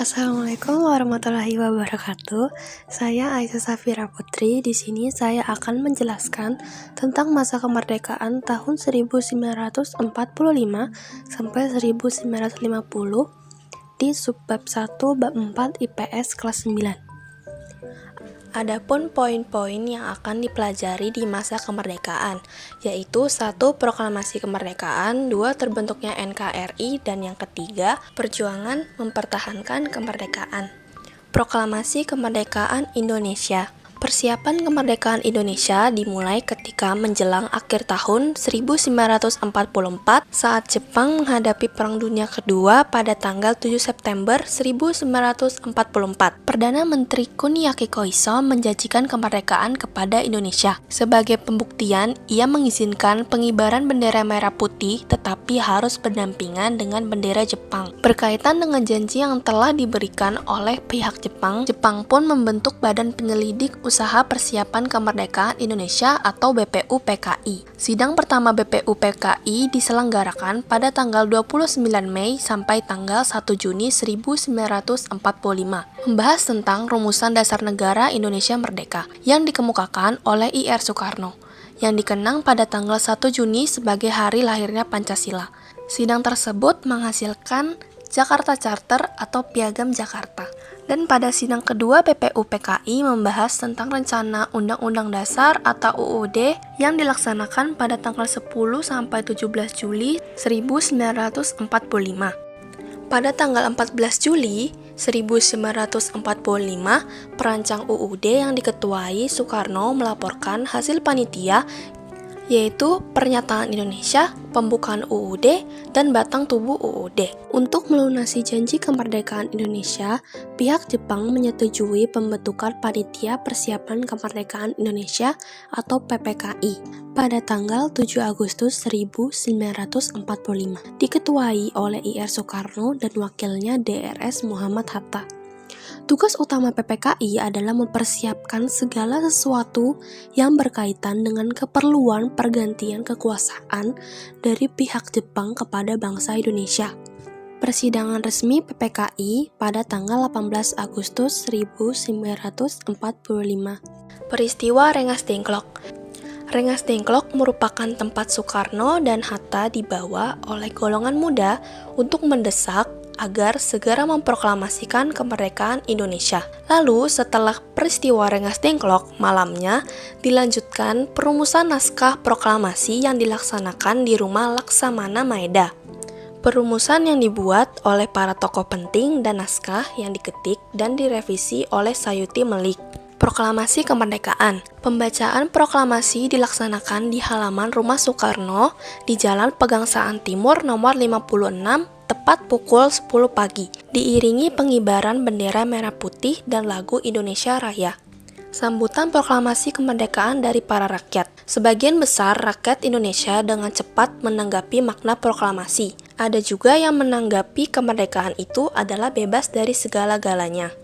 Assalamualaikum warahmatullahi wabarakatuh. Saya Aisyah Safira Putri. Di sini saya akan menjelaskan tentang masa kemerdekaan tahun 1945 sampai 1950 di subbab 1 bab 4 IPS kelas 9. Adapun poin-poin yang akan dipelajari di masa kemerdekaan, yaitu 1. Proklamasi kemerdekaan, 2. Terbentuknya NKRI, dan yang ketiga, perjuangan mempertahankan kemerdekaan. Proklamasi kemerdekaan Indonesia. Persiapan kemerdekaan Indonesia dimulai ketika menjelang akhir tahun 1944 saat Jepang menghadapi Perang Dunia Kedua pada tanggal 7 September 1944. Perdana Menteri Kuniaki Koiso menjanjikan kemerdekaan kepada Indonesia. Sebagai pembuktian, ia mengizinkan pengibaran bendera merah putih tetapi harus berdampingan dengan bendera Jepang. Berkaitan dengan janji yang telah diberikan oleh pihak Jepang, Jepang pun membentuk Badan Penyelidik Usaha Persiapan Kemerdekaan Indonesia atau BPUPKI. Sidang pertama BPUPKI diselenggarakan pada tanggal 29 Mei sampai tanggal 1 Juni 1945, membahas tentang rumusan dasar negara Indonesia Merdeka yang dikemukakan oleh I.R. Soekarno, yang dikenang pada tanggal 1 Juni sebagai hari lahirnya Pancasila. Sidang tersebut menghasilkan Jakarta Charter atau Piagam Jakarta. Dan pada sidang kedua BPUPKI membahas tentang rencana Undang-Undang Dasar atau UUD yang dilaksanakan pada tanggal 10 sampai 17 Juli 1945. Pada tanggal 14 Juli 1945, perancang UUD yang diketuai Soekarno melaporkan hasil panitia, yaitu Pernyataan Indonesia, Pembukaan UUD, dan Batang Tubuh UUD. Untuk melunasi janji kemerdekaan Indonesia, pihak Jepang menyetujui pembentukan Panitia Persiapan Kemerdekaan Indonesia atau PPKI pada tanggal 7 Agustus 1945, diketuai oleh I.R. Soekarno dan wakilnya DRS Muhammad Hatta. Tugas utama PPKI adalah mempersiapkan segala sesuatu yang berkaitan dengan keperluan pergantian kekuasaan dari pihak Jepang kepada bangsa Indonesia. Persidangan resmi PPKI pada tanggal 18 Agustus 1945. Peristiwa Rengas Dengklok. Rengas Dengklok merupakan tempat Soekarno dan Hatta dibawa oleh golongan muda untuk mendesak agar segera memproklamasikan kemerdekaan Indonesia. Lalu setelah peristiwa Rengas Dengklok, malamnya dilanjutkan perumusan naskah proklamasi yang dilaksanakan di rumah Laksamana Maeda. Perumusan yang dibuat oleh para tokoh penting dan naskah yang diketik dan direvisi oleh Sayuti Melik. Proklamasi Kemerdekaan. Pembacaan proklamasi dilaksanakan di halaman rumah Soekarno di Jalan Pegangsaan Timur nomor 56 tepat pukul 10 pagi, diiringi pengibaran bendera merah putih dan lagu Indonesia Raya. Sambutan proklamasi kemerdekaan dari para rakyat. Sebagian besar rakyat Indonesia dengan cepat menanggapi makna proklamasi. Ada juga yang menanggapi kemerdekaan itu adalah bebas dari segala-galanya.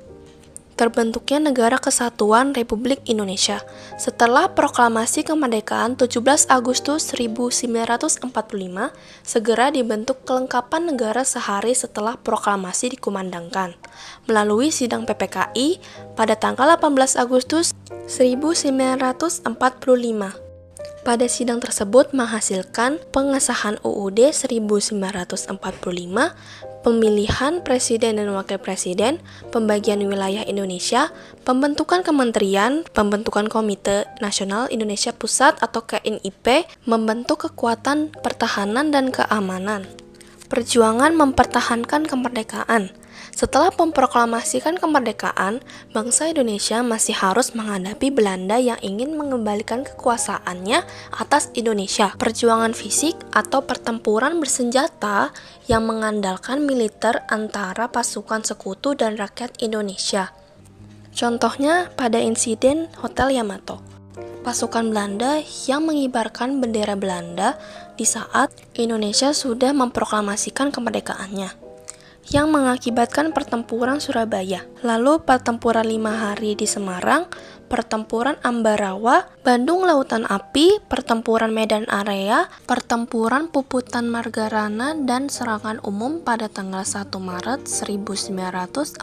Terbentuknya Negara Kesatuan Republik Indonesia. Setelah proklamasi kemerdekaan 17 Agustus 1945, segera dibentuk kelengkapan negara sehari setelah proklamasi dikumandangkan, melalui sidang PPKI pada tanggal 18 Agustus 1945. Pada sidang tersebut menghasilkan pengesahan UUD 1945, pemilihan presiden dan wakil presiden, pembagian wilayah Indonesia, pembentukan kementerian, pembentukan Komite Nasional Indonesia Pusat atau KNIP, membentuk kekuatan pertahanan dan keamanan. Perjuangan mempertahankan kemerdekaan. Setelah memproklamasikan kemerdekaan, bangsa Indonesia masih harus menghadapi Belanda yang ingin mengembalikan kekuasaannya atas Indonesia. Perjuangan fisik atau pertempuran bersenjata yang mengandalkan militer antara pasukan sekutu dan rakyat Indonesia. Contohnya pada insiden Hotel Yamato. Pasukan Belanda yang mengibarkan bendera Belanda di saat Indonesia sudah memproklamasikan kemerdekaannya. yang mengakibatkan pertempuran Surabaya. Lalu pertempuran 5 hari di Semarang, pertempuran Ambarawa, Bandung Lautan Api, pertempuran Medan Area, pertempuran Puputan Margarana, dan serangan umum pada tanggal 1 Maret 1949.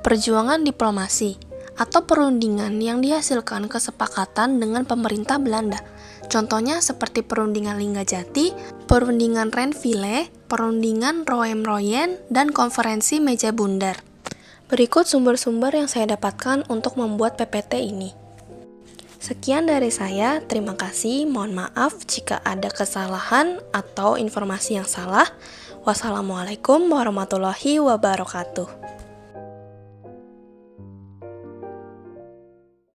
Perjuangan diplomasi atau perundingan yang dihasilkan kesepakatan dengan pemerintah Belanda. Contohnya seperti perundingan Linggajati, perundingan Renville, perundingan Roem-Royen, dan konferensi Meja Bundar. Berikut sumber-sumber yang saya dapatkan untuk membuat PPT ini. Sekian dari saya, terima kasih, mohon maaf jika ada kesalahan atau informasi yang salah. Wassalamualaikum warahmatullahi wabarakatuh.